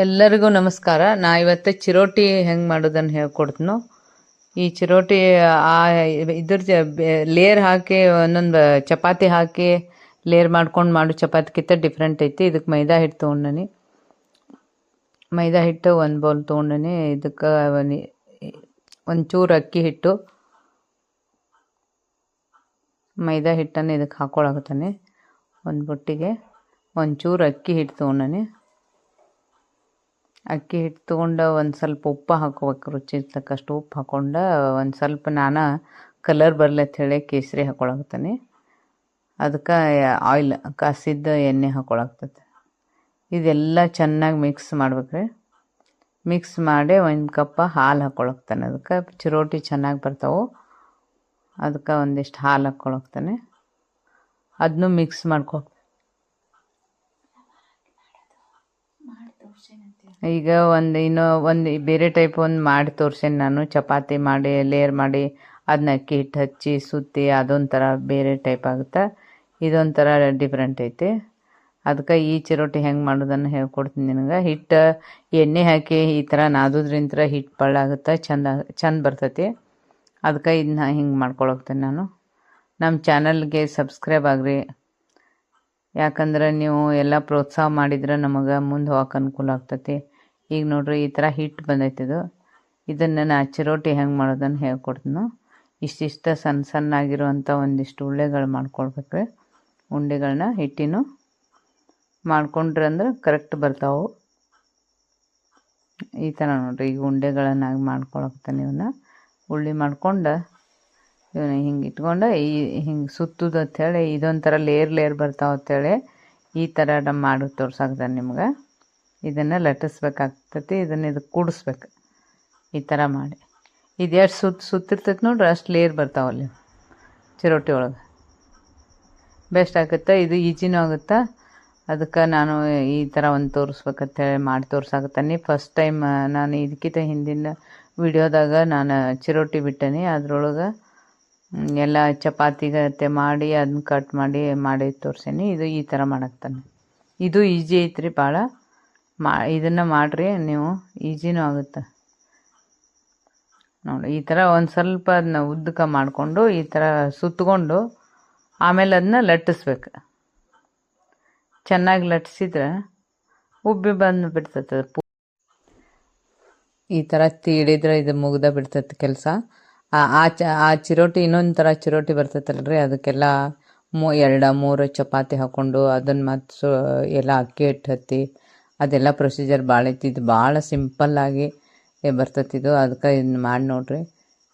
ಎಲ್ಲರಿಗೂ ನಮಸ್ಕಾರ. ನಾ ಇವತ್ತು ಚಿರೋಟಿ ಹೆಂಗೆ ಮಾಡೋದನ್ನು ಹೇಳ್ಕೊಡ್ತೀನೋ. ಈ ಚಿರೋಟಿ ಇದ್ರ ಲೇಯರ್ ಹಾಕಿ ಒಂದೊಂದು ಚಪಾತಿ ಹಾಕಿ ಲೇಯರ್ ಮಾಡ್ಕೊಂಡು ಮಾಡೋ ಚಪಾತಿಗಿಂತ ಡಿಫ್ರೆಂಟ್ ಐತಿ. ಇದಕ್ಕೆ ಮೈದಾ ಹಿಟ್ಟು ತೊಗೊಂಡನಿ. ಮೈದಾ ಹಿಟ್ಟು ಒಂದು ಬೌಲ್ ತೊಗೊಂಡನಿ. ಇದಕ್ಕೆ ಒಂಚೂರು ಅಕ್ಕಿ ಹಿಟ್ಟು, ಮೈದಾ ಹಿಟ್ಟನ್ನು ಇದಕ್ಕೆ ಹಾಕ್ಕೊಳಕತ್ತಾನೆ. ಒಂದು ಬುಟ್ಟಿಗೆ ಒಂಚೂರು ಅಕ್ಕಿ ಹಿಟ್ಟು ತೊಗೊಂಡನಿ. ಅಕ್ಕಿ ಹಿಟ್ಟು ತೊಗೊಂಡು ಒಂದು ಸ್ವಲ್ಪ ಉಪ್ಪು ಹಾಕೋಬೇಕು, ರುಚಿಗೆ ತಕ್ಕಷ್ಟು ಉಪ್ಪು ಹಾಕ್ಕೊಂಡು ಒಂದು ಸ್ವಲ್ಪ ನಾನು ಕಲರ್ ಬರ್ಲತ್ತ ಹೇಳಿ ಕೇಸರಿ ಹಾಕ್ಕೊಳಕತ್ತಾನೆ. ಅದಕ್ಕೆ ಆಯಿಲ್ ಕಾಸಿದ್ದ ಎಣ್ಣೆ ಹಾಕ್ಕೊಳಕ್ತೈತೆ. ಇದೆಲ್ಲ ಚೆನ್ನಾಗಿ ಮಿಕ್ಸ್ ಮಾಡ್ಬೇಕ್ರಿ. ಮಿಕ್ಸ್ ಮಾಡಿ ಒಂದು ಕಪ್ ಹಾಲು ಹಾಕ್ಕೊಳಕ್ತಾನೆ. ಅದಕ್ಕೆ ಚಿರೋಟಿ ಚೆನ್ನಾಗಿ ಬರ್ತಾವೆ. ಅದಕ್ಕೆ ಒಂದಿಷ್ಟು ಹಾಲು ಹಾಕ್ಕೊಳಕ್ತಾನೆ. ಅದನ್ನು ಮಿಕ್ಸ್ ಈಗ ಒಂದು ಬೇರೆ ಟೈಪ್ ಒಂದು ಮಾಡಿ ತೋರ್ಸೇನೆ ನಾನು. ಚಪಾತಿ ಮಾಡಿ ಲೇಯರ್ ಮಾಡಿ ಅದನ್ನ ಅಕ್ಕಿ ಹಿಟ್ಟು ಹಚ್ಚಿ ಸುತ್ತಿ ಅದೊಂಥರ ಬೇರೆ ಟೈಪ್ ಆಗುತ್ತೆ. ಇದೊಂಥರ ಡಿಫ್ರೆಂಟ್ ಐತಿ. ಅದಕ್ಕೆ ಈ ಚಿರೋಟಿ ಹೆಂಗೆ ಮಾಡೋದನ್ನು ಹೇಳ್ಕೊಡ್ತೀನಿ ನಿನಗೆ. ಹಿಟ್ಟು ಎಣ್ಣೆ ಹಾಕಿ ಈ ಥರ ನಾದೋದ್ರಿಂತ ಹಿಟ್ಟು ಪಳ್ಳಾಗುತ್ತೆ, ಚಂದ ಬರ್ತೈತಿ. ಅದಕ್ಕೆ ಇದನ್ನ ಹಿಂಗೆ ಮಾಡ್ಕೊಳಕ್ತೇನೆ ನಾನು. ನಮ್ಮ ಚಾನಲ್ಗೆ ಸಬ್ಸ್ಕ್ರೈಬ್ ಆಗ್ರಿ. ಯಾಕಂದ್ರೆ ನೀವು ಎಲ್ಲ ಪ್ರೋತ್ಸಾಹ ಮಾಡಿದ್ರೆ ನಮಗೆ ಮುಂದೆ ಹೋಗಕ್ಕೆ ಅನುಕೂಲ ಆಗ್ತೈತಿ. ಈಗ ನೋಡ್ರಿ ಈ ಥರ ಹಿಟ್ಟು ಬಂದೈತಿದು. ಇದನ್ನು ನಾ ಚಿರೋಟಿ ಹೆಂಗೆ ಮಾಡೋದನ್ನು ಹೇಳ್ಕೊಡ್ತೀನಿ. ಇಷ್ಟಿಷ್ಟ ಸಣ್ಣ ಆಗಿರುವಂಥ ಒಂದಿಷ್ಟು ಉಳ್ಳೆಗಳು ಮಾಡ್ಕೊಳ್ಬೇಕ್ರಿ. ಉಂಡೆಗಳನ್ನ ಹಿಟ್ಟಿನ ಮಾಡ್ಕೊಂಡ್ರೆ ಅಂದ್ರೆ ಕರೆಕ್ಟ್ ಬರ್ತಾವೆ. ಈ ಥರ ನೋಡ್ರಿ ಈಗ ಉಂಡೆಗಳನ್ನಾಗಿ ಮಾಡ್ಕೊಳಕ್ತಾನೆ. ಇವನ್ನ ಉಳ್ಳಿ ಮಾಡ್ಕೊಂಡು ಇವನ್ನ ಹಿಂಗೆ ಇಟ್ಕೊಂಡು ಹಿಂಗೆ ಸುತ್ತುದು ಅಂಥೇಳಿ ಇದೊಂಥರ ಲೇಯರ್ ಬರ್ತಾವೆ ಅಂಥೇಳಿ ಈ ಥರ ಮಾಡಿ ತೋರ್ಸಾಕ್ತಾನೆ ನಿಮ್ಗೆ. ಇದನ್ನು ಲಟ್ಟಿಸ್ಬೇಕಾಗ್ತೈತಿ. ಇದಕ್ಕೆ ಕೂಡಿಸ್ಬೇಕು ಈ ಥರ ಮಾಡಿ. ಇದು ಎಷ್ಟು ಸುತ್ತಿರ್ತೈತಿ ನೋಡ್ರಿ, ಅಷ್ಟು ಲೇಯರ್ ಬರ್ತಾವಲ್ಲಿ ಚಿರೋಟಿ ಒಳಗೆ. ಬೆಸ್ಟ್ ಆಗುತ್ತೆ. ಇದು ಈಜಿನೂ ಆಗುತ್ತೆ. ಅದಕ್ಕೆ ನಾನು ಈ ಥರ ಒಂದು ತೋರಿಸ್ಬೇಕಂತೇಳಿ ಮಾಡಿ ತೋರ್ಸಾಕತ್ತಾನೆ. ಫಸ್ಟ್ ಟೈಮ್ ನಾನು ಇದಕ್ಕಿಂತ ಹಿಂದಿನ ವಿಡಿಯೋದಾಗ ನಾನು ಚಿರೋಟಿ ಬಿಟ್ಟೇನಿ. ಅದ್ರೊಳಗೆ ಎಲ್ಲ ಚಪಾತಿಗತೆ ಮಾಡಿ ಅದನ್ನ ಕಟ್ ಮಾಡಿ ತೋರ್ಸೇನಿ. ಇದು ಈ ಥರ ಮಾಡಾಕ್ತಾನೆ. ಇದು ಈಜಿ ಐತ್ರಿ ಭಾಳ. ಇದನ್ನು ಮಾಡಿರಿ ನೀವು, ಈಜಿನೂ ಆಗುತ್ತೆ ನೋಡಿ. ಈ ಥರ ಒಂದು ಸ್ವಲ್ಪ ಅದನ್ನ ಉದ್ದಕ್ಕೆ ಮಾಡಿಕೊಂಡು ಈ ಥರ ಸುತ್ತಕೊಂಡು ಆಮೇಲೆ ಅದನ್ನ ಲಟ್ಟಿಸ್ಬೇಕು. ಚೆನ್ನಾಗಿ ಲಟ್ಟಿಸಿದ್ರೆ ಉಬ್ಬಿ ಬಂದು ಬಿಡ್ತೈತೆ. ಈ ಥರ ತೀಡಿದ್ರೆ ಇದು ಮುಗ್ದ ಬಿಡ್ತೈತೆ ಕೆಲಸ. ಆ ಚಿರೋಟಿ ಇನ್ನೊಂದು ಥರ ಚಿರೋಟಿ ಬರ್ತೈತಲ್ರಿ, ಅದಕ್ಕೆಲ್ಲ 2-3 ಚಪಾತಿ ಹಾಕ್ಕೊಂಡು ಅದನ್ನು ಮತ್ತು ಎಲ್ಲ ಅಕ್ಕಿ ಹಿಟ್ಟು ಹತ್ತಿ ಅದೆಲ್ಲ ಪ್ರೊಸೀಜರ್ ಭಾಳ ಐತಿ. ಇದು ಭಾಳ ಸಿಂಪಲ್ಲಾಗಿ ಬರ್ತೈತಿದು. ಅದಕ್ಕೆ ಇದನ್ನ ಮಾಡಿ ನೋಡ್ರಿ.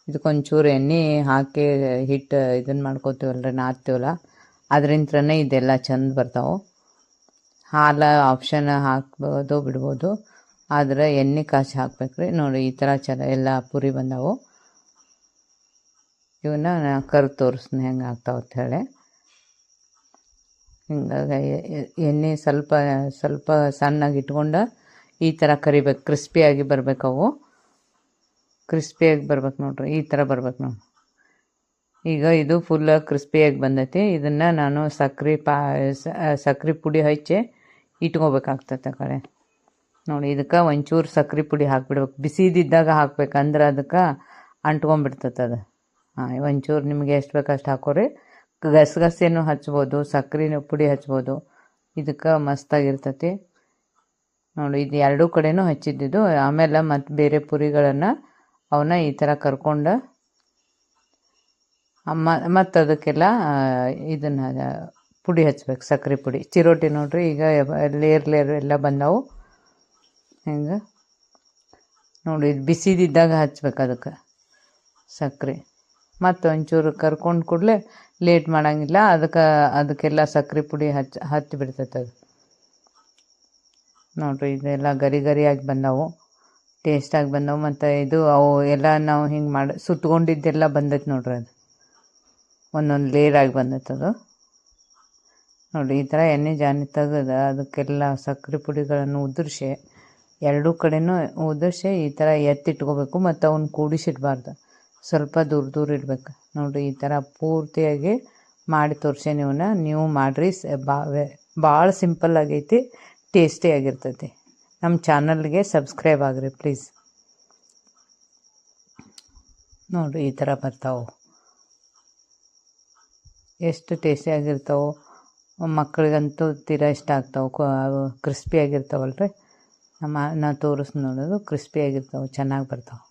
ಇದಕ್ಕೊಂಚೂರು ಎಣ್ಣೆ ಹಾಕಿ ಹಿಟ್ಟು ಇದನ್ನು ಮಾಡ್ಕೋತೀವಲ್ರಿ, ನಾದ್ತೀವಲ್ಲ, ಅದರಿಂತ್ರನೇ ಇದೆಲ್ಲ ಚಂದ ಬರ್ತಾವೆ. ಹಾಲು ಆಪ್ಷನ್ ಹಾಕ್ಬೋದು ಬಿಡ್ಬೋದು, ಆದರೆ ಎಣ್ಣೆ ಕಾಸಿ ಹಾಕ್ಬೇಕ್ರಿ. ನೋಡಿ ಈ ಥರ ಎಲ್ಲ ಪುರಿ ಬಂದವು. ಇವನ್ನ ಕರ್ ತೋರಿಸ್ತೀನಿ ಹೆಂಗೆ ಆಗ್ತಾವೆ ಅಂತ ಹೇಳಿ. ಹಿಂಗಾಗಿ ಎಣ್ಣೆ ಸ್ವಲ್ಪ ಸಣ್ಣಗೆ ಇಟ್ಕೊಂಡು ಈ ಥರ ಕರಿಬೇಕು. ಕ್ರಿಸ್ಪಿಯಾಗಿ ಬರ್ಬೇಕು ಅವು. ಕ್ರಿಸ್ಪಿಯಾಗಿ ಬರ್ಬೇಕು ನೋಡ್ರಿ, ಈ ಥರ ಬರ್ಬೇಕು ನೋಡಿ. ಈಗ ಇದು ಫುಲ್ ಕ್ರಿಸ್ಪಿಯಾಗಿ ಬಂದೈತಿ. ಇದನ್ನು ನಾನು ಸಕ್ರೆ ಪುಡಿ ಹಚ್ಚಿ ಇಟ್ಕೋಬೇಕಾಗ್ತೈತೆ ಆ ಕಡೆ ನೋಡಿ. ಇದಕ್ಕೆ ಒಂಚೂರು ಸಕ್ರೆ ಪುಡಿ ಹಾಕ್ಬಿಡ್ಬೇಕು. ಬಿಸಿದಿದ್ದಾಗ ಹಾಕ್ಬೇಕು, ಅಂದ್ರೆ ಅದಕ್ಕೆ ಅಂಟ್ಕೊಂಡ್ಬಿಡ್ತೈತೆ ಅದು. ಒಂಚೂರು ನಿಮಗೆ ಎಷ್ಟು ಬೇಕು ಅಷ್ಟು ಹಾಕೋರಿ. ಗಸಗಸೆನೂ ಹಚ್ಬೋದು, ಸಕ್ರೆ ಪುಡಿ ಹಚ್ಬೋದು. ಇದಕ್ಕೆ ಮಸ್ತಾಗಿರ್ತೈತಿ ನೋಡಿ. ಇದು ಎರಡೂ ಕಡೆನೂ ಹಚ್ಚಿದ್ದಿದ್ದು. ಆಮೇಲೆ ಮತ್ತು ಬೇರೆ ಪುರಿಗಳನ್ನು ಅವನ್ನ ಈ ಥರ ಕರ್ಕೊಂಡು ಮತ್ತು ಅದಕ್ಕೆಲ್ಲ ಇದನ್ನು ಪುಡಿ ಹಚ್ಬೇಕು, ಸಕ್ರೆ ಪುಡಿ. ಚಿರೋಟಿ ನೋಡ್ರಿ ಈಗ ಲೇಯರ್ ಎಲ್ಲ ಬಂದವು. ಹಿಂಗೆ ನೋಡಿ, ಇದು ಬಿಸಿದಿದ್ದಾಗ ಹಚ್ಬೇಕು ಅದಕ್ಕೆ ಸಕ್ರೆ. ಮತ್ತು ಒಂಚೂರು ಕರ್ಕೊಂಡು ಕೂಡಲೇ ಲೇಟ್ ಮಾಡೋಂಗಿಲ್ಲ. ಅದಕ್ಕೆಲ್ಲ ಸಕ್ರೆ ಪುಡಿ ಹತ್ತಿ ಬಿಡ್ತೈತೆ ಅದು ನೋಡ್ರಿ. ಇದೆಲ್ಲ ಗರಿಯಾಗಿ ಬಂದವು, ಟೇಸ್ಟಾಗಿ ಬಂದವು. ಮತ್ತು ಇದು ಅವು ಎಲ್ಲ ನಾವು ಹಿಂಗೆ ಸುತ್ಕೊಂಡಿದ್ದೆಲ್ಲ ಬಂದೈತೆ ನೋಡ್ರಿ. ಅದು ಒಂದೊಂದು ಲೇಯರ್ ಆಗಿ ಬಂದೈತೆ ಅದು ನೋಡಿ. ಈ ಥರ ಎಣ್ಣೆ ಜಾನಿ ತೆಗೆದು ಅದಕ್ಕೆಲ್ಲ ಸಕ್ರೆ ಪುಡಿಗಳನ್ನು ಉದುರಿಸಿ ಎರಡೂ ಕಡೆನೂ ಉದುರಿಸಿ ಈ ಥರ ಎತ್ತಿಟ್ಕೋಬೇಕು. ಮತ್ತು ಅವನ್ನ ಕೂಡಿಸಿಡ್ಬಾರ್ದು, ಸ್ವಲ್ಪ ದೂರ ಇಡ್ಬೇಕು ನೋಡಿರಿ. ಈ ಥರ ಪೂರ್ತಿಯಾಗಿ ಮಾಡಿ ತೋರಿಸಿ ನೀವು ಮಾಡಿರಿ. ಭಾಳ ಸಿಂಪಲ್ ಆಗೈತಿ, ಟೇಸ್ಟಿ ಆಗಿರ್ತೈತಿ. ನಮ್ಮ ಚಾನಲ್ಗೆ ಸಬ್ಸ್ಕ್ರೈಬ್ ಆಗಿರಿ ಪ್ಲೀಸ್. ನೋಡಿರಿ ಈ ಥರ ಬರ್ತಾವೆ, ಎಷ್ಟು ಟೇಸ್ಟಿಯಾಗಿರ್ತಾವೆ. ಮಕ್ಕಳಿಗಂತೂ ತೀರಾ ಇಷ್ಟ ಆಗ್ತಾವೆ. ಕ್ರಿಸ್ಪಿಯಾಗಿರ್ತಾವಲ್ರಿ. ನಾ ತೋರಿಸ್ ನೋಡೋದು ಕ್ರಿಸ್ಪಿಯಾಗಿರ್ತಾವೆ, ಚೆನ್ನಾಗಿ ಬರ್ತಾವೆ.